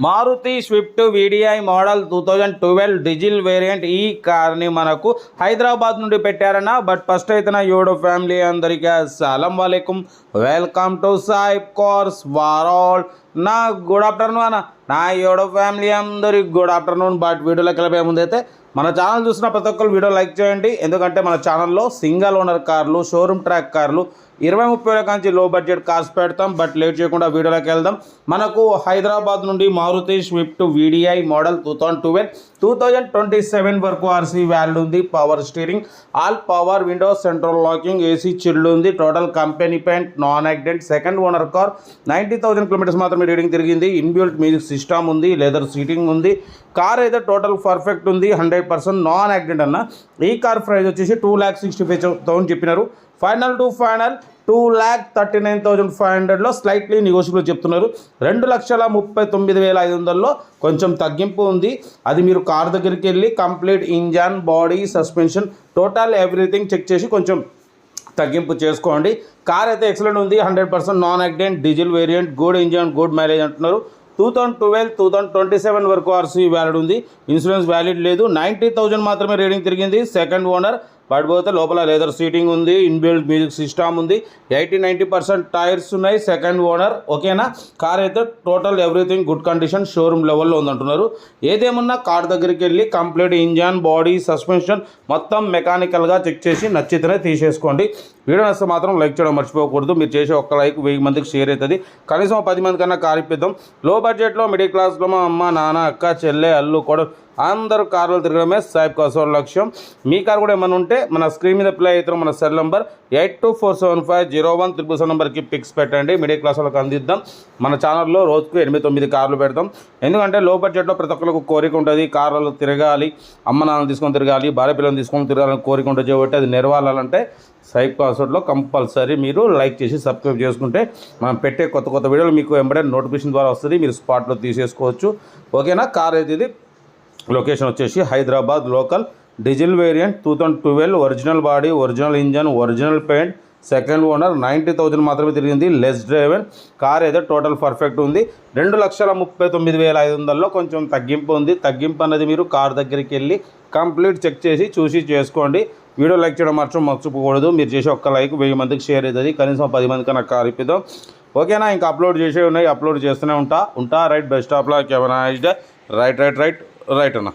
Maruti Swift VDI model 2012 diesel variant ఈ కార్ని మనకు హైదరాబాద్ నుండి పెట్టారన్న. బట్ ఫస్ట్ అయితే నా యోడో ఫ్యామిలీ అందరికీ అస్సలం వాలేకుమ్, వెల్కమ్ టు సాయిబ్ కార్స్ వరల్డ్. నా గుడ్ ఆఫ్టర్నూన్ అన్న. నా యోడో ఫ్యామిలీ అందరికి గుడ్ ఆఫ్టర్నూన్. బట్ వీడియోలోకి వెళ్ళే ముందైతే మన ఛానల్ చూసిన ప్రతి ఒక్కరు వీడియో లైక్ చేయండి. ఎందుకంటే మన ఛానల్లో సింగిల్ ఓనర్ కార్లు, షోరూమ్ ట్రాక్ కార్లు 20-30 వేల నుంచి లో బడ్జెట్ కార్స్ పెడతాం. బట్ లేట్ చేయకుండా వీడియోలోకి వెళ్దాం. మనకు హైదరాబాద్ నుండి మారుతి స్విఫ్ట్ వీడిఐ మోడల్ 2027 వరకు ఆర్సీ వాల్యూ ఉంది. Power steering, all power windows, central locking, AC chilled ఉంది. Total company paint, non accident, second owner car. 90,000 kilometres మాత్రమే రీడింగ్ తిరిగింది. ఇన్బిల్ట్ మ్యూజిక్ సిస్టమ్ ఉంది, లెదర్ సీటింగ్ ఉంది. కార్ అయితే టోటల్ పర్ఫెక్ట్ ఉంది, 100% non accident అన్న. ఈ కార్ ప్రైస్ వచ్చేసి 2,65,000 చెప్పినారు. ఫైనల్ టు ఫైనల్ 2,39,500లో స్లైట్లీ నెగోషియబుల్ చెప్తున్నారు. 2,39,500లో కొంచెం తగ్గింపు ఉంది. అది మీరు కార్ దగ్గరికి వెళ్ళి complete engine, body, suspension, total everything check చేసి కొంచెం తగ్గింపు చేసుకోండి. కార్ అయితే ఎక్సలెంట్ ఉంది, 100% non accident, diesel variant, good engine, good mileage అంటున్నారు. 2027 వరకు ఆర్సీ వ్యాలిడ్ ఉంది. ఇన్సూరెన్స్ వ్యాలిడ్ లేదు. 90,000 మాత్రమే రీడింగ్ తిరిగింది. Second owner. పడిపోతే లోపల లెదర్ సీటింగ్ ఉంది, ఇన్బిల్ట్ మ్యూజిక్ సిస్టమ్ ఉంది, 80-90% టైర్స్ ఉన్నాయి. Second owner. ఓకేనా. కార్ అయితే total everything good condition, showroom లెవెల్లో ఉందంటున్నారు. ఏదేమన్నా కార్ దగ్గరికి వెళ్ళి కంప్లీట్ ఇంజన్, బాడీ, సస్పెన్షన్ మొత్తం మెకానికల్గా చెక్ చేసి నచ్చితేనే తీసేసుకోండి. వీడియో నచ్చితే మాత్రం లైక్ చేయడం మర్చిపోకూడదు. మీరు చేసే ఒక్క లైక్ 1000 మందికి షేర్ అవుతుంది. కనీసం 10 మంది కన్నా కార్ ఇప్పిద్దాం. లో బడ్జెట్లో మిడిల్ క్లాస్లో మా అమ్మ, నాన్న, అక్క, చెల్లె, అల్లు కూడా అందరూ కార్లు తిరగడమే సాయిబ్ కార్స్ లక్ష్యం. మీ కార్ కూడా ఏమైనా ఉంటే మన స్క్రీన్ మీద ప్లే అవుతారు మన సెల్ నెంబర్ 8247501777 నెంబర్కి పిక్స్ పెట్టండి. మిడిల్ క్లాస్ వాళ్ళకి అందిద్దాం. మన ఛానల్లో రోజుకు 8-9 కార్లు పెడతాం. ఎందుకంటే లో బడ్జెట్లో ప్రతి ఒక్కరికి కోరిక ఉంటుంది. కార్లలో తిరగాలి, అమ్మ నాన్నలు తీసుకొని తిరగాలి, భార్య పిల్లలు తీసుకొని తిరగాలని కోరిక ఉంటుంది. కాబట్టి అది నెరవాలంటే సాయిబ్ కార్స్లో కంపల్సరీ మీరు లైక్ చేసి సబ్స్క్రైబ్ చేసుకుంటే మనం పెట్టే కొత్త కొత్త వీడియోలు మీకు వెంబడే నోటిఫికేషన్ ద్వారా వస్తుంది. మీరు స్పాట్లో తీసేసుకోవచ్చు. ఓకేనా. కార్ అయితే ఇది లొకేషన్ వచ్చేసి Hyderabad local, diesel variant, 2012, original body, original engine, original paint, second owner, 90,000 మాత్రమే తిరిగింది. Less driven. కార్ అయితే టోటల్ పర్ఫెక్ట్ ఉంది. 2,39,500లో కొంచెం తగ్గింపు ఉంది. తగ్గింపు అన్నది మీరు కార్ దగ్గరికి వెళ్ళి కంప్లీట్ చెక్ చేసి చూసి చేసుకోండి. వీడియో లైక్ చేయడం మాత్రం మర్చిపోకూడదు. మీరు చేసే ఒక్క లైక్ 1000 మందికి షేర్ అవుతుంది. కనీసం 10 మంది కన్నా కార్ ఇప్పిద్దాం. ఓకేనా. ఇంకా అప్లోడ్ చేసే ఉన్నాయి, అప్లోడ్ చేస్తూనే ఉంటా. Right. Best of luck. Right అన్న.